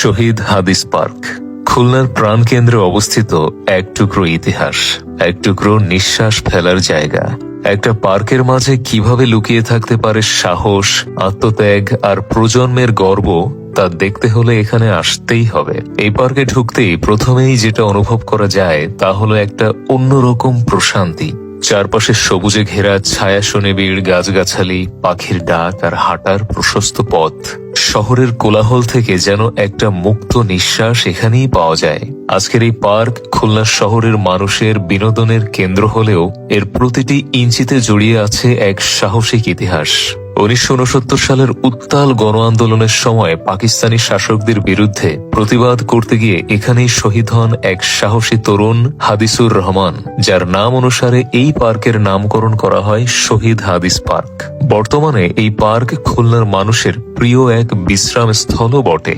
শহীদ হাদিস পার্ক খুলনার প্রাণকেন্দ্রে অবস্থিত এক টুকরো ইতিহাস, এক টুকরো নিঃশ্বাস ফেলার জায়গা। একটা পার্কের মাঝে কিভাবে লুকিয়ে থাকতে পারে সাহস, আত্মত্যাগ আর প্রজন্মের গর্ব, তা দেখতে হলে এখানে আসতেই হবে। এই পার্কে ঢুকতেই প্রথমেই যেটা অনুভব করা যায় তা হলো একটা অন্যরকম প্রশান্তি। চারপাশে সবুজে ঘেরা ছায়া সুনিবিড় গাছগাছালি, পাখির ডাক আর হাঁটার প্রশস্ত পথ। শহরের কোলাহল থেকে যেন একটা মুক্ত নিঃশ্বাস এখানেই পাওয়া যায়। আজকের এই পার্ক খুলনা শহরের মানুষের বিনোদনের কেন্দ্র হলেও এর প্রতিটি ইঞ্চিতে জড়িয়ে আছে এক সাহসিক ইতিহাস। 1969 সালের উত্তাল গণ আন্দোলনের সময় পাকিস্তানি শাসকদের বিরুদ্ধে প্রতিবাদ করতে গিয়ে এখানেই শহীদ হন এক সাহসী তরুণ হাদিসুর রহমান, যার নাম অনুসারে এই পার্কের নামকরণ করা হয় শহীদ হাদিস পার্ক। বর্তমানে এই পার্ক খুলনার মানুষের প্রিয় এক বিশ্রাম স্থলও বটে।